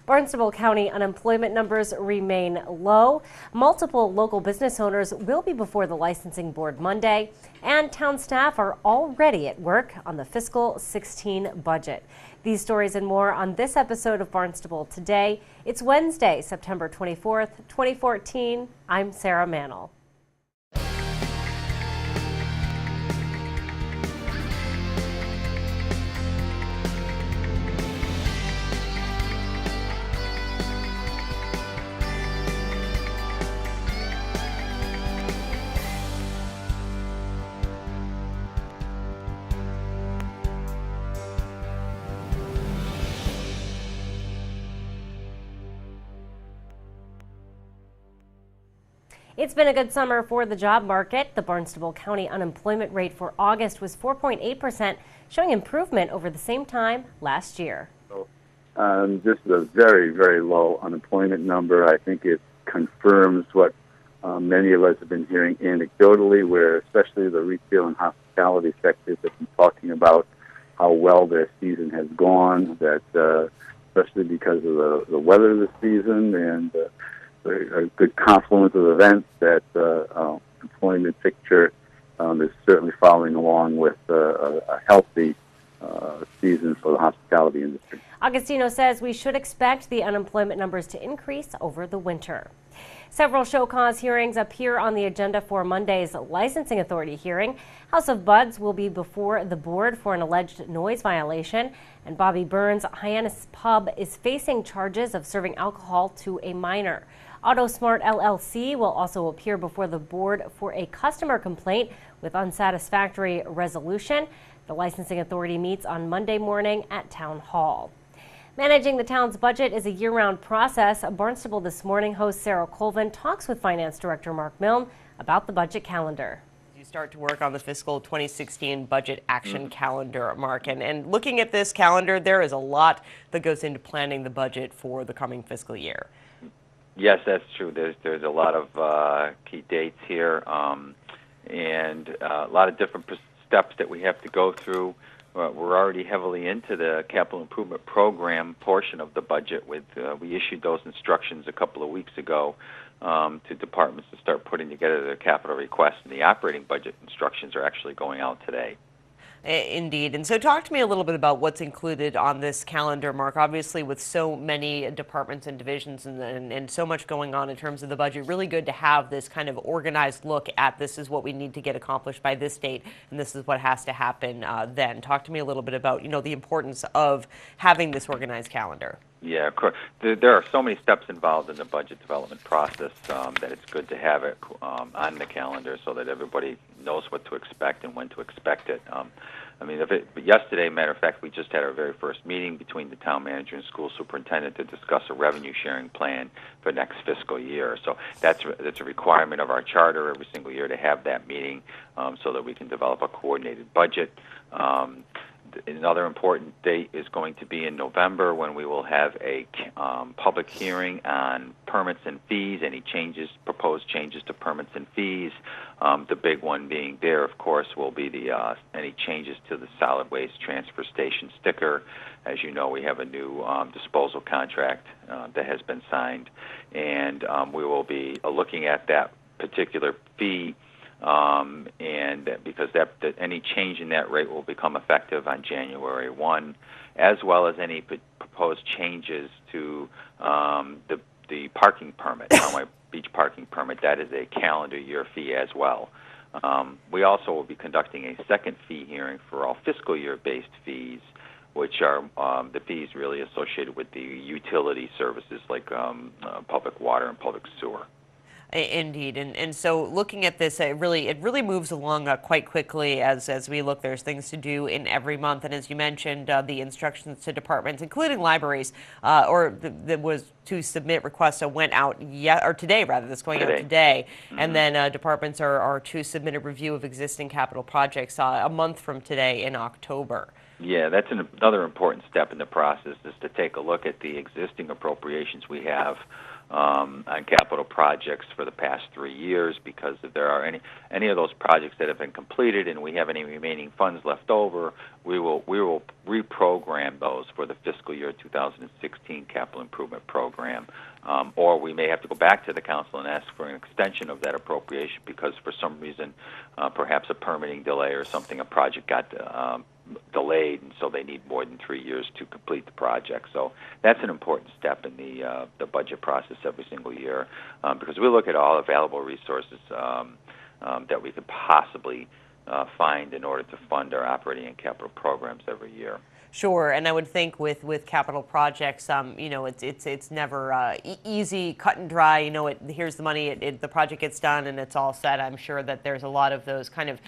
Barnstable County unemployment numbers remain low. Multiple local business owners will be before the licensing board Monday, and town staff are already at work on the fiscal 16 budget. These stories and more on this episode of Barnstable Today. It's Wednesday, September 24th, 2014. I'm Sarah Mannel. It's been a good summer for the job market. The Barnstable County unemployment rate for August was 4.8%, showing improvement over the same time last year. This is a very, very low unemployment number. I think it confirms what many of us have been hearing anecdotally, where especially the retail and hospitality sectors have been talking about how well their season has gone, that especially because of the weather this season and a good confluence of events, that employment picture is certainly following along with a healthy season for the hospitality industry. Augustino says we should expect the unemployment numbers to increase over the winter. Several show cause hearings appear on the agenda for Monday's licensing authority hearing. House of Buds will be before the board for an alleged noise violation, and Bobby Burns' Hyannis Pub is facing charges of serving alcohol to a minor. AutoSmart LLC will also appear before the board for a customer complaint with unsatisfactory resolution. The licensing authority meets on Monday morning at Town Hall. Managing the town's budget is a year-round process. Barnstable This Morning host Sarah Colvin talks with Finance Director Mark Milne about the budget calendar. You start to work on the fiscal 2016 budget action calendar, Mark. And looking at this calendar, there is a lot that goes into planning the budget for the coming fiscal year. Yes, that's true. There's a lot of key dates here, and a lot of different steps that we have to go through. We're already heavily into the capital improvement program portion of the budget. We issued those instructions a couple of weeks ago to departments to start putting together their capital requests, and the operating budget instructions are actually going out today. Indeed. And so talk to me a little bit about what's included on this calendar, Mark. Obviously, with so many departments and divisions and so much going on in terms of the budget, really good to have this kind of organized look at this is what we need to get accomplished by this date, and this is what has to happen then. Talk to me a little bit about, the importance of having this organized calendar. Yeah, there are so many steps involved in the budget development process that it's good to have it on the calendar so that everybody knows what to expect and when to expect it. Yesterday, matter of fact, we just had our very first meeting between the town manager and school superintendent to discuss a revenue sharing plan for next fiscal year. So that's a requirement of our charter every single year to have that meeting so that we can develop a coordinated budget. Another important date is going to be in November when we will have a public hearing on permits and fees, any proposed changes to permits and fees. The big one being there, of course, will be any changes to the solid waste transfer station sticker. As you know, we have a new disposal contract that has been signed, and we will be looking at that particular fee. And because any change in that rate will become effective on January 1, as well as any proposed changes to the parking permit, Conway Beach parking permit. That is a calendar year fee as well. We also will be conducting a second fee hearing for all fiscal year-based fees, which are the fees really associated with the utility services like public water and public sewer. Indeed, and so looking at this, it really moves along quite quickly as we look. There's things to do in every month, and as you mentioned, the instructions to departments, including libraries, that was to submit requests went out today. That's going out today, and then departments are to submit a review of existing capital projects a month from today in October. Yeah, that's another important step in the process, is to take a look at the existing appropriations we have on capital projects for the past 3 years, because if there are any of those projects that have been completed and we have any remaining funds left over, we will reprogram those for the fiscal year 2016 capital improvement program. Or we may have to go back to the council and ask for an extension of that appropriation because for some reason, perhaps a permitting delay or something, a project got delayed, and so they need more than 3 years to complete the project. So that's an important step in the budget process every single year, because we look at all available resources that we could possibly find in order to fund our operating and capital programs every year. Sure, and I would think with capital projects, you know, it's never easy, cut and dry. You know, here's the money, the project gets done, and it's all set. I'm sure that there's a lot of those kind of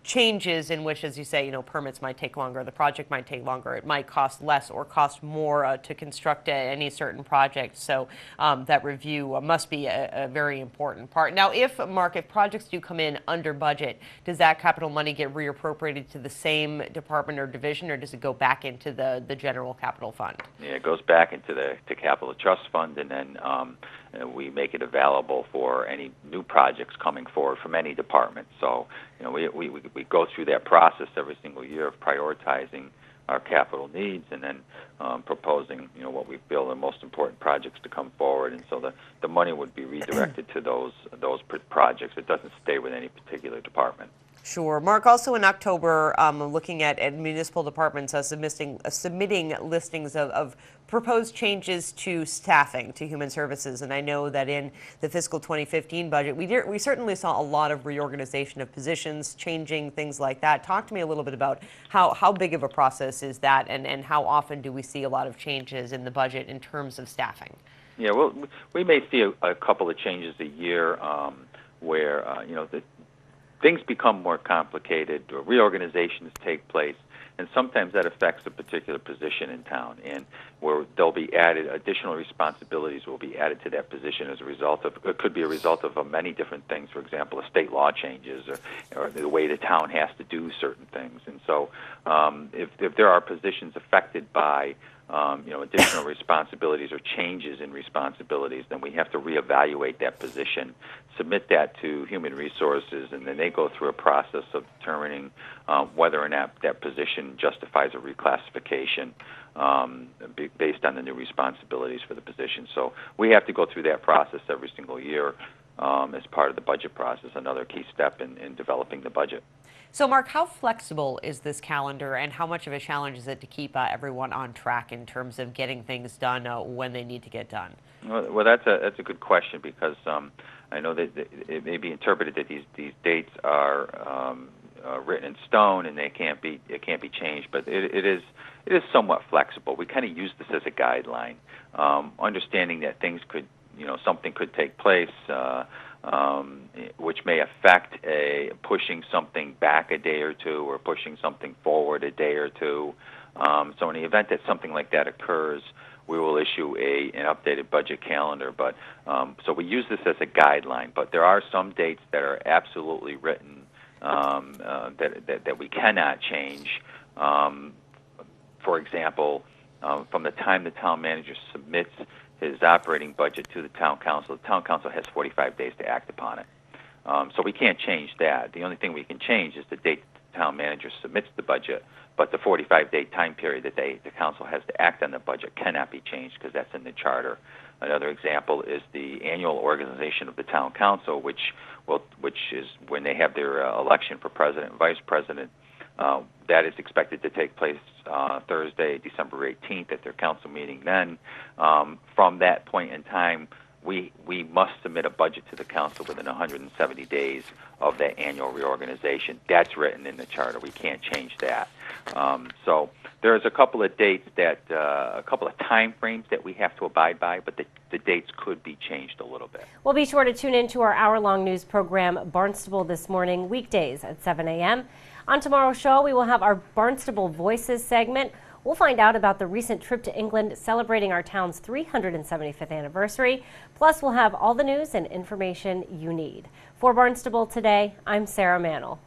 changes in which, as you say, you know, permits might take longer, the project might take longer, it might cost less or cost more to construct any certain project. So that review must be a very important part. Now, Mark, if projects do come in under budget, does that capital money get reappropriated to the same department or division, or does it go back into the general capital fund? Yeah, it goes back into the capital trust fund, and then we make it available for any new projects coming forward from any department. So, you know, we go through that process every single year of prioritizing our capital needs and then proposing, you know, what we feel are the most important projects to come forward. And so the money would be redirected to those projects. It doesn't stay with any particular department. Sure. Mark, also in October, looking at municipal departments submitting listings of proposed changes to staffing, to human services. And I know that in the fiscal 2015 budget, we certainly saw a lot of reorganization of positions, changing things like that. Talk to me a little bit about how big of a process is that, and how often do we see a lot of changes in the budget in terms of staffing? Yeah, well, we may see a couple of changes a year where, you know, things become more complicated, or reorganizations take place, and sometimes that affects a particular position in town, and where there'll be additional responsibilities will be added to that position as a result of, it could be a result of many different things. For example, a state law changes, or the way the town has to do certain things. And so if there are positions affected by you know, additional responsibilities or changes in responsibilities, then we have to reevaluate that position, submit that to Human Resources, and then they go through a process of determining whether or not that position justifies a reclassification based on the new responsibilities for the position. So we have to go through that process every single year as part of the budget process, another key step in developing the budget. So, Mark, how flexible is this calendar, and how much of a challenge is it to keep everyone on track in terms of getting things done when they need to get done? Well, that's a good question, because I know that it may be interpreted that these dates are written in stone and it can't be changed, but it is somewhat flexible. We kind of use this as a guideline, understanding that things could, you know, something could take place. Which may affect pushing something back a day or two, or pushing something forward a day or two. So in the event that something like that occurs, we will issue an updated budget calendar. But so we use this as a guideline. But there are some dates that are absolutely written that we cannot change. For example, from the time the town manager submits his operating budget to the town council has 45 days to act upon it. So we can't change that. The only thing we can change is the date the town manager submits the budget, but the 45-day time period that the council has to act on the budget cannot be changed, because that's in the charter. Another example is the annual organization of the town council, which is when they have their election for president and vice president. That is expected to take place Thursday, December 18th at their council meeting. Then, from that point in time, we must submit a budget to the council within 170 days of that annual reorganization. That's written in the charter. We can't change that. So there's a couple of dates a couple of time frames that we have to abide by, but the dates could be changed a little bit. We'll be sure to tune in to our hour-long news program, Barnstable This Morning, weekdays at 7 a.m. On tomorrow's show, we will have our Barnstable Voices segment. We'll find out about the recent trip to England celebrating our town's 375th anniversary. Plus, we'll have all the news and information you need. For Barnstable Today, I'm Sarah Mannel.